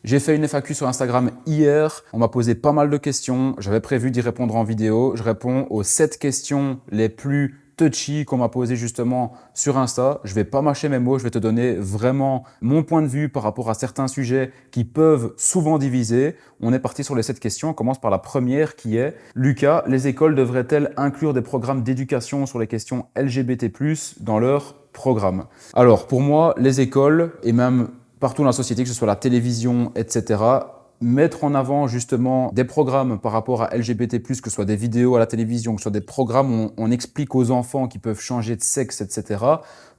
J'ai fait une FAQ sur Instagram hier, on m'a posé pas mal de questions, j'avais prévu d'y répondre en vidéo. Je réponds aux 7 questions les plus touchy qu'on m'a posé justement sur Insta. Je vais pas mâcher mes mots, je vais te donner vraiment mon point de vue par rapport à certains sujets qui peuvent souvent diviser. On est parti sur les 7 questions. On commence par la première qui est: Lucas, les écoles devraient-elles inclure des programmes d'éducation sur les questions LGBT+ dans leur programme? Alors pour moi, les écoles et même partout dans la société, que ce soit la télévision, etc., mettre en avant justement des programmes par rapport à LGBT+, que ce soit des vidéos à la télévision, que ce soit des programmes où on explique aux enfants qu'ils peuvent changer de sexe, etc.,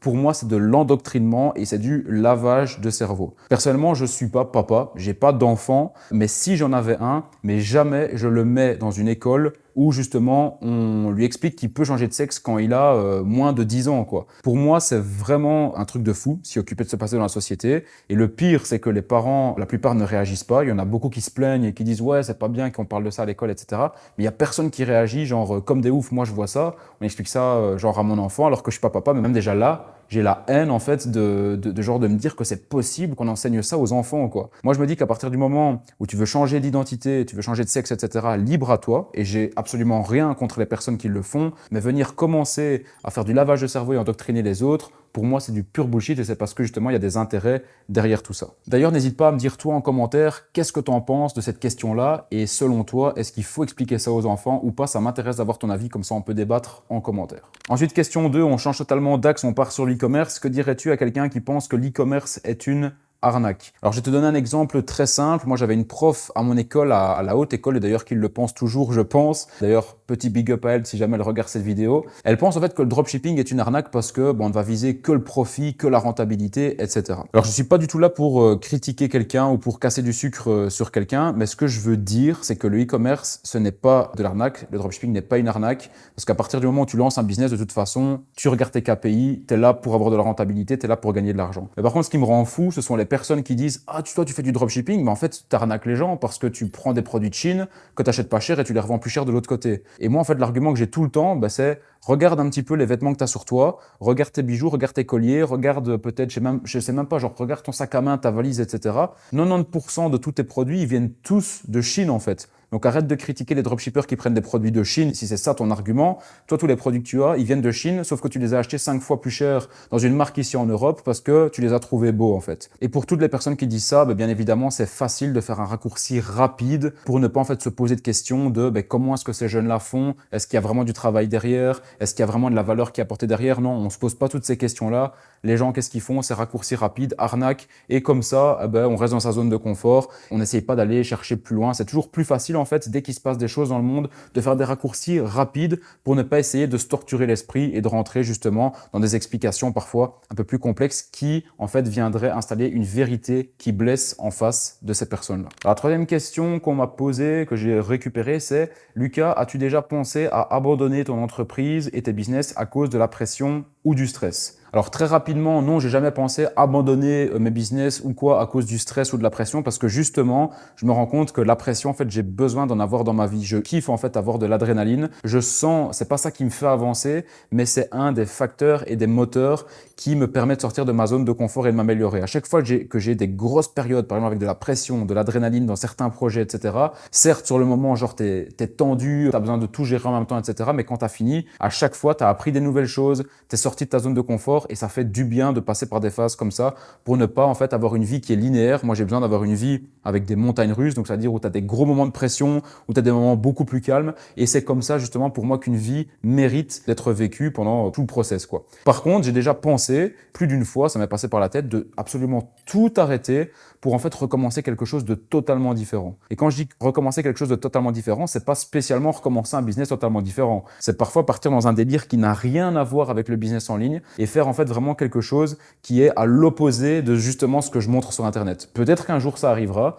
pour moi, c'est de l'endoctrinement et c'est du lavage de cerveau. Personnellement, je ne suis pas papa, j'ai pas d'enfant, mais si j'en avais un, mais jamais je le mets dans une école où justement on lui explique qu'il peut changer de sexe quand il a moins de 10 ans, quoi. Pour moi, c'est vraiment un truc de fou, si occupé de se passer dans la société. Et le pire, c'est que les parents, la plupart ne réagissent pas. Il y en a beaucoup qui se plaignent et qui disent ouais, c'est pas bien qu'on parle de ça à l'école, etc. Mais il y a personne qui réagit, genre comme des oufs. Moi, je vois ça, on explique ça genre à mon enfant, alors que je suis pas papa, mais même déjà là, j'ai la haine en fait de genre de me dire que c'est possible qu'on enseigne ça aux enfants, quoi. Moi je me dis qu'à partir du moment où tu veux changer d'identité, tu veux changer de sexe, etc., libre à toi, et j'ai absolument rien contre les personnes qui le font, mais venir commencer à faire du lavage de cerveau et endoctriner les autres, pour moi, c'est du pur bullshit et c'est parce que justement, il y a des intérêts derrière tout ça. D'ailleurs, n'hésite pas à me dire toi en commentaire qu'est-ce que tu en penses de cette question-là et selon toi, est-ce qu'il faut expliquer ça aux enfants ou pas? Ça m'intéresse d'avoir ton avis, comme ça on peut débattre en commentaire. Ensuite, question 2, on change totalement d'axe, on part sur l'e-commerce. Que dirais-tu à quelqu'un qui pense que l'e-commerce est une arnaque? Alors, je vais te donner un exemple très simple. Moi, j'avais une prof à mon école, à la haute école, et d'ailleurs qu'il le pense toujours, je pense. D'ailleurs, petit big up à elle si jamais elle regarde cette vidéo. Elle pense en fait que le dropshipping est une arnaque parce que bon, on ne va viser que le profit, que la rentabilité, etc. Alors, je suis pas du tout là pour critiquer quelqu'un ou pour casser du sucre sur quelqu'un, mais ce que je veux dire, c'est que le e-commerce, ce n'est pas de l'arnaque. Le dropshipping n'est pas une arnaque parce qu'à partir du moment où tu lances un business, de toute façon, tu regardes tes KPI, tu es là pour avoir de la rentabilité, tu es là pour gagner de l'argent. Mais par contre, ce qui me rend fou, ce sont les personnes qui disent « Ah, toi, tu fais du dropshipping, mais en fait, tu arnaques les gens parce que tu prends des produits de Chine que tu n'achètes pas cher et tu les revends plus cher de l'autre côté. » Et moi, en fait, l'argument que j'ai tout le temps, c'est regarde un petit peu les vêtements que tu as sur toi, regarde tes bijoux, regarde tes colliers, regarde peut-être, je sais même pas, genre regarde ton sac à main, ta valise, etc. 90% de tous tes produits, ils viennent tous de Chine, en fait. Donc arrête de critiquer les dropshippers qui prennent des produits de Chine, si c'est ça ton argument. Toi, tous les produits que tu as, ils viennent de Chine, sauf que tu les as achetés 5 fois plus cher dans une marque ici en Europe parce que tu les as trouvés beaux en fait. Et pour toutes les personnes qui disent ça, bien évidemment, c'est facile de faire un raccourci rapide pour ne pas en fait se poser de questions de comment est-ce que ces jeunes-là font? Est-ce qu'il y a vraiment du travail derrière? Est-ce qu'il y a vraiment de la valeur qui est apportée derrière? Non, on ne se pose pas toutes ces questions-là. Les gens, qu'est-ce qu'ils font? C'est raccourci rapide, arnaque, et comme ça, on reste dans sa zone de confort. On n'essaye pas d'aller chercher plus loin. C'est toujours plus facile en fait, dès qu'il se passe des choses dans le monde, de faire des raccourcis rapides pour ne pas essayer de se torturer l'esprit et de rentrer justement dans des explications parfois un peu plus complexes qui en fait viendraient installer une vérité qui blesse en face de ces personnes-là. La troisième question qu'on m'a posée, que j'ai récupérée, c'est: Lucas, as-tu déjà pensé à abandonner ton entreprise et tes business à cause de la pression ou du stress? Alors très rapidement, non, j'ai jamais pensé abandonner mes business ou quoi à cause du stress ou de la pression parce que justement, je me rends compte que la pression, en fait, j'ai besoin d'en avoir dans ma vie. Je kiffe en fait avoir de l'adrénaline. Je sens, c'est pas ça qui me fait avancer, mais c'est un des facteurs et des moteurs qui me permet de sortir de ma zone de confort et de m'améliorer. À chaque fois que j'ai des grosses périodes, par exemple avec de la pression, de l'adrénaline dans certains projets, etc. Certes, sur le moment, genre t'es tendu, t'as besoin de tout gérer en même temps, etc. Mais quand t'as fini, à chaque fois, t'as appris des nouvelles choses, t'es sorti de ta zone de confort et ça fait du bien de passer par des phases comme ça pour ne pas en fait avoir une vie qui est linéaire. Moi, j'ai besoin d'avoir une vie avec des montagnes russes, donc c'est-à-dire où tu as des gros moments de pression, où tu as des moments beaucoup plus calmes. Et c'est comme ça justement pour moi qu'une vie mérite d'être vécue pendant tout le process, quoi. Par contre, j'ai déjà pensé plus d'une fois, ça m'est passé par la tête, de absolument tout arrêter pour en fait recommencer quelque chose de totalement différent. Et quand je dis recommencer quelque chose de totalement différent, c'est pas spécialement recommencer un business totalement différent. C'est parfois partir dans un délire qui n'a rien à voir avec le business en ligne et faire en fait vraiment quelque chose qui est à l'opposé de justement ce que je montre sur Internet. Peut-être qu'un jour ça arrivera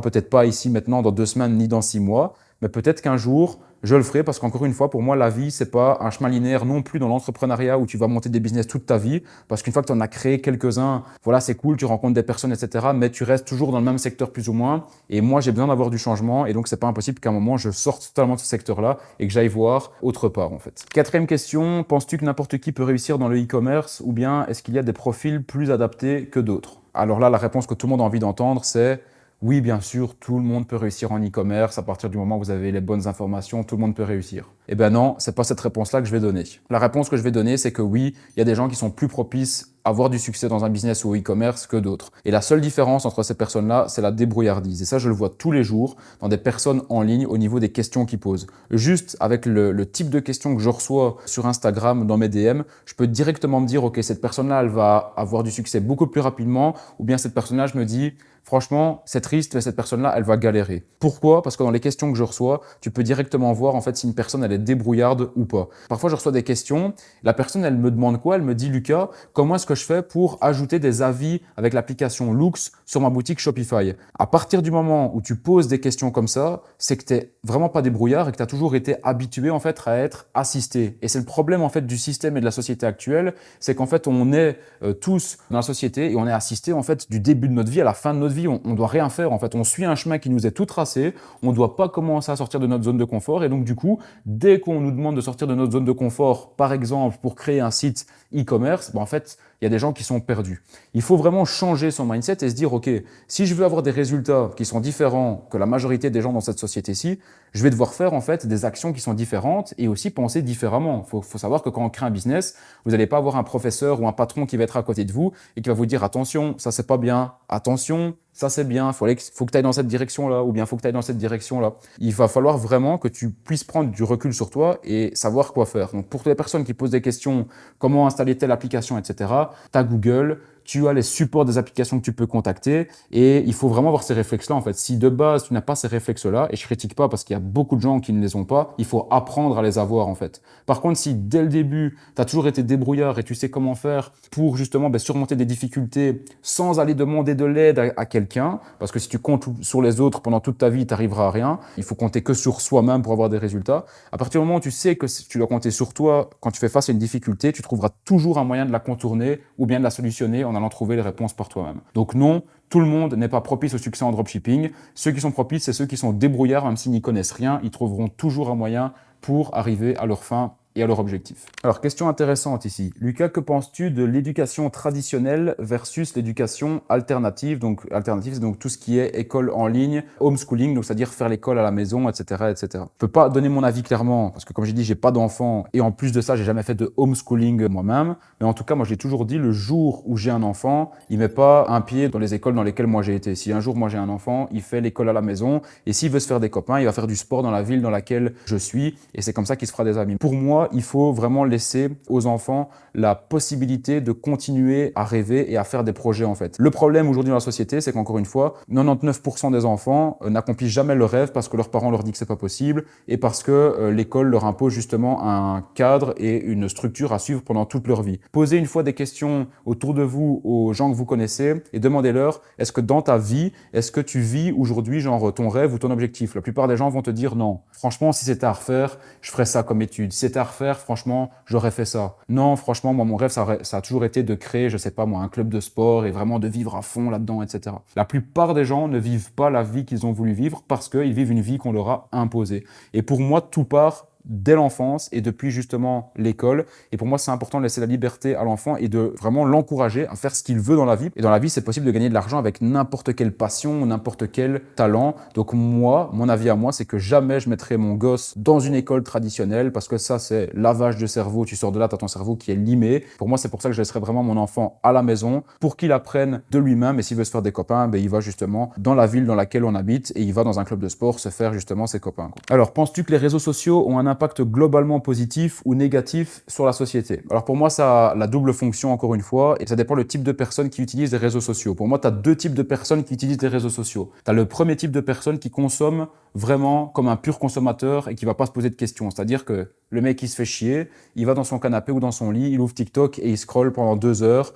peut-être pas ici maintenant dans 2 semaines ni dans 6 mois, mais peut-être qu'un jour je le ferai parce qu'encore une fois, pour moi, la vie, c'est pas un chemin linéaire non plus dans l'entrepreneuriat où tu vas monter des business toute ta vie parce qu'une fois que tu en as créé quelques-uns, voilà, c'est cool, tu rencontres des personnes, etc. Mais tu restes toujours dans le même secteur plus ou moins. Et moi, j'ai besoin d'avoir du changement et donc c'est pas impossible qu'à un moment, je sorte totalement de ce secteur-là et que j'aille voir autre part en fait. Quatrième question, penses-tu que n'importe qui peut réussir dans le e-commerce ou bien est-ce qu'il y a des profils plus adaptés que d'autres? Alors là, la réponse que tout le monde a envie d'entendre, c'est Oui, bien sûr, tout le monde peut réussir en e-commerce. À partir du moment où vous avez les bonnes informations, tout le monde peut réussir. Eh bien non, c'est pas cette réponse-là que je vais donner. La réponse que je vais donner, c'est que oui, il y a des gens qui sont plus propices à avoir du succès dans un business ou e-commerce que d'autres. Et la seule différence entre ces personnes-là, c'est la débrouillardise. Et ça, je le vois tous les jours dans des personnes en ligne au niveau des questions qu'ils posent. Juste avec le type de questions que je reçois sur Instagram, dans mes DM, je peux directement me dire, OK, cette personne-là, elle va avoir du succès beaucoup plus rapidement, ou bien cette personne-là, je me dis, franchement, c'est triste, mais cette personne-là, elle va galérer. Pourquoi? Parce que dans les questions que je reçois, tu peux directement voir en fait si une personne elle est débrouillarde ou pas. Parfois, je reçois des questions, la personne elle me demande quoi? Elle me dit Lucas, comment est-ce que je fais pour ajouter des avis avec l'application Loox sur ma boutique Shopify? À partir du moment où tu poses des questions comme ça, c'est que tu n'es vraiment pas débrouillard et que tu as toujours été habitué en fait à être assisté. Et c'est le problème en fait du système et de la société actuelle, c'est qu'en fait on est tous dans la société et on est assisté en fait du début de notre vie à la fin de notre vie. On doit rien faire en fait. On suit un chemin qui nous est tout tracé. On ne doit pas commencer à sortir de notre zone de confort. Et donc du coup, dès qu'on nous demande de sortir de notre zone de confort, par exemple pour créer un site e-commerce, en fait, il y a des gens qui sont perdus. Il faut vraiment changer son mindset et se dire, OK, si je veux avoir des résultats qui sont différents que la majorité des gens dans cette société-ci, je vais devoir faire en fait des actions qui sont différentes et aussi penser différemment. Il faut savoir que quand on crée un business, vous n'allez pas avoir un professeur ou un patron qui va être à côté de vous et qui va vous dire attention, ça c'est pas bien, attention, ça c'est bien, faut que tu ailles dans cette direction-là ou bien faut que tu ailles dans cette direction-là. Il va falloir vraiment que tu puisses prendre du recul sur toi et savoir quoi faire. Donc pour les personnes qui posent des questions, comment installer telle application, etc., tu as Google, tu as les supports des applications que tu peux contacter et il faut vraiment avoir ces réflexes-là en fait. Si de base tu n'as pas ces réflexes-là, et je critique pas parce qu'il y a beaucoup de gens qui ne les ont pas, il faut apprendre à les avoir en fait. Par contre, si dès le début, tu as toujours été débrouillard et tu sais comment faire pour justement surmonter des difficultés sans aller demander de l'aide à quelqu'un, parce que si tu comptes sur les autres pendant toute ta vie, tu n'arriveras à rien. Il faut compter que sur soi-même pour avoir des résultats. À partir du moment où tu sais que tu dois compter sur toi quand tu fais face à une difficulté, tu trouveras toujours un moyen de la contourner ou bien de la solutionner en allant trouver les réponses par toi-même. Donc non, tout le monde n'est pas propice au succès en dropshipping. Ceux qui sont propices, c'est ceux qui sont débrouillards, même s'ils n'y connaissent rien, ils trouveront toujours un moyen pour arriver à leur fin et à leur objectif. Alors, question intéressante ici. Lucas, que penses-tu de l'éducation traditionnelle versus l'éducation alternative? Donc, alternative, c'est donc tout ce qui est école en ligne, homeschooling, donc c'est-à-dire faire l'école à la maison, etc., etc. Je ne peux pas donner mon avis clairement, parce que comme j'ai dit, j'ai pas d'enfant, et en plus de ça, j'ai jamais fait de homeschooling moi-même. Mais en tout cas, moi, j'ai toujours dit, le jour où j'ai un enfant, il met pas un pied dans les écoles dans lesquelles moi j'ai été. Si un jour, moi, j'ai un enfant, il fait l'école à la maison, et s'il veut se faire des copains, il va faire du sport dans la ville dans laquelle je suis, et c'est comme ça qu'il se fera des amis. Pour moi, il faut vraiment laisser aux enfants la possibilité de continuer à rêver et à faire des projets en fait. Le problème aujourd'hui dans la société, c'est qu'encore une fois, 99% des enfants n'accomplissent jamais leur rêve parce que leurs parents leur disent que c'est pas possible et parce que l'école leur impose justement un cadre et une structure à suivre pendant toute leur vie. Posez une fois des questions autour de vous aux gens que vous connaissez et demandez-leur, est-ce que dans ta vie, est-ce que tu vis aujourd'hui genre ton rêve ou ton objectif? La plupart des gens vont te dire non. Franchement, si c'était à refaire, je ferais ça comme étude. Si c'était à refaire, franchement, j'aurais fait ça. Non, franchement, moi, mon rêve, ça a toujours été de créer, je sais pas moi, un club de sport et vraiment de vivre à fond là-dedans, etc. La plupart des gens ne vivent pas la vie qu'ils ont voulu vivre parce qu'ils vivent une vie qu'on leur a imposée. Et pour moi, tout part dès l'enfance et depuis justement l'école. Et pour moi, c'est important de laisser la liberté à l'enfant et de vraiment l'encourager à faire ce qu'il veut dans la vie. Et dans la vie, c'est possible de gagner de l'argent avec n'importe quelle passion, n'importe quel talent. Donc moi, mon avis à moi, c'est que jamais je mettrai mon gosse dans une école traditionnelle parce que ça, c'est lavage de cerveau. Tu sors de là, tu as ton cerveau qui est limé. Pour moi, c'est pour ça que je laisserai vraiment mon enfant à la maison pour qu'il apprenne de lui-même. Et s'il veut se faire des copains, il va justement dans la ville dans laquelle on habite et il va dans un club de sport se faire justement ses copains. Alors, penses-tu que les réseaux sociaux ont un impact globalement positif ou négatif sur la société? Alors pour moi, ça a la double fonction encore une fois et ça dépend le type de personnes qui utilisent les réseaux sociaux. Pour moi, tu as deux types de personnes qui utilisent les réseaux sociaux. Tu as le premier type de personnes qui consomment vraiment comme un pur consommateur et qui va pas se poser de questions. C'est-à-dire que le mec, il se fait chier, il va dans son canapé ou dans son lit, il ouvre TikTok et il scrolle pendant 2 heures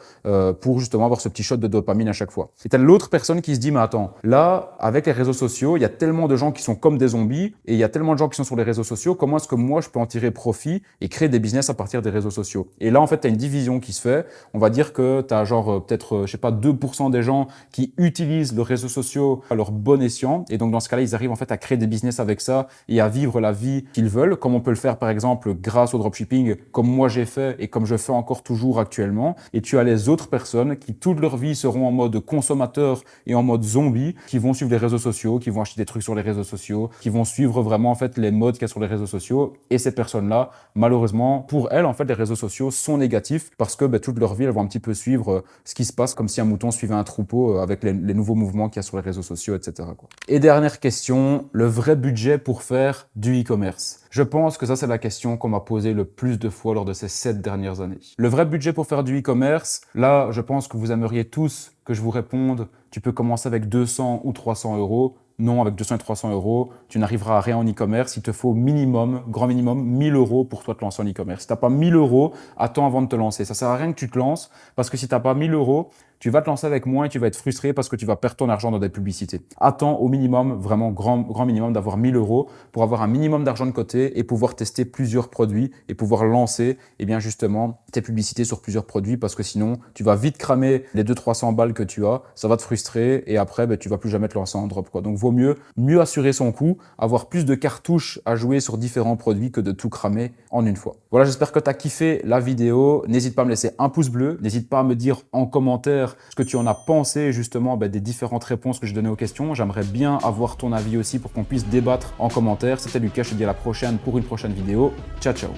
pour justement avoir ce petit shot de dopamine à chaque fois. Et tu as l'autre personne qui se dit, mais attends, là, avec les réseaux sociaux, il y a tellement de gens qui sont comme des zombies et il y a tellement de gens qui sont sur les réseaux sociaux, comment est-ce que moi, je peux en tirer profit et créer des business à partir des réseaux sociaux? Et là, en fait, tu as une division qui se fait. On va dire que tu as genre peut-être, je sais pas, 2% des gens qui utilisent les réseaux sociaux à leur bon escient. Et donc, dans ce cas-là, ils arrivent en fait à créer créer des business avec ça et à vivre la vie qu'ils veulent, comme on peut le faire par exemple grâce au dropshipping, comme moi j'ai fait et comme je fais encore toujours actuellement. Et tu as les autres personnes qui toute leur vie seront en mode consommateur et en mode zombie, qui vont suivre les réseaux sociaux, qui vont acheter des trucs sur les réseaux sociaux, qui vont suivre vraiment en fait les modes qu'il y a sur les réseaux sociaux. Et ces personnes-là, malheureusement, pour elles, en fait, les réseaux sociaux sont négatifs parce que toute leur vie, elles vont un petit peu suivre ce qui se passe comme si un mouton suivait un troupeau avec les nouveaux mouvements qu'il y a sur les réseaux sociaux, etc., quoi. Et dernière question, le vrai budget pour faire du e-commerce. Je pense que ça, c'est la question qu'on m'a posée le plus de fois lors de ces 7 dernières années. Le vrai budget pour faire du e-commerce, là, je pense que vous aimeriez tous que je vous réponde, tu peux commencer avec 200 ou 300 euros. Non, avec 200 et 300 euros, tu n'arriveras à rien en e-commerce. Il te faut minimum, grand minimum, 1000 euros pour toi te lancer en e-commerce. Si tu n'as pas 1000 euros, attends avant de te lancer. Ça ne sert à rien que tu te lances parce que si tu n'as pas 1000 euros, tu vas te lancer avec moins et tu vas être frustré parce que tu vas perdre ton argent dans des publicités. Attends au minimum, vraiment grand minimum, d'avoir 1000 euros pour avoir un minimum d'argent de côté et pouvoir tester plusieurs produits et pouvoir lancer justement tes publicités sur plusieurs produits parce que sinon, tu vas vite cramer les 200-300 balles que tu as, ça va te frustrer et après, tu vas plus jamais te lancer en drop, quoi. Donc, vaut mieux assurer son coût, avoir plus de cartouches à jouer sur différents produits que de tout cramer en une fois. Voilà, j'espère que tu as kiffé la vidéo. N'hésite pas à me laisser un pouce bleu, n'hésite pas à me dire en commentaire ce que tu en as pensé justement des différentes réponses que j'ai données aux questions. J'aimerais bien avoir ton avis aussi pour qu'on puisse débattre en commentaire. C'était Lucas, je te dis à la prochaine pour une prochaine vidéo. Ciao, ciao.